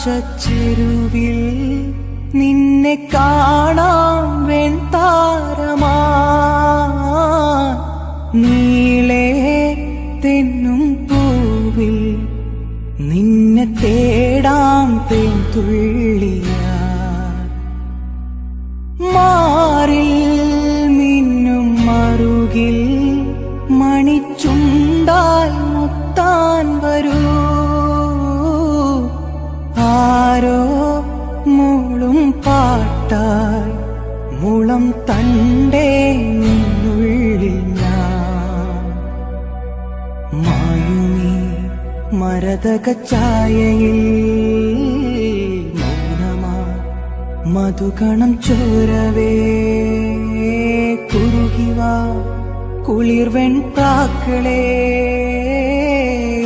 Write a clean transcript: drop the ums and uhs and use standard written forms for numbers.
നീലാകാശച്ചെരുവിൽ നിന്നെ കാണാം വെൺതാരമാ നീളേ തെന്നും പൂവിൽ നിന്നെ തേടാം തേൻതുള്ളിയാ മാറിൽ മിന്നും മറുകിൽ മണിച്ചുണ്ടാൽ മുത്താൻ വരൂ ആരോ മൂളും പാട്ടാൽ മുളം തണ്ടേ നിന്നുള്ളിൽ ഞാൻ മായുമീ മരതക ഛായയിൽ മൗനമാ മധുകണം ചോരവേ കുറുകിവാ കുളിർവെൺ പ്രാക്കളേ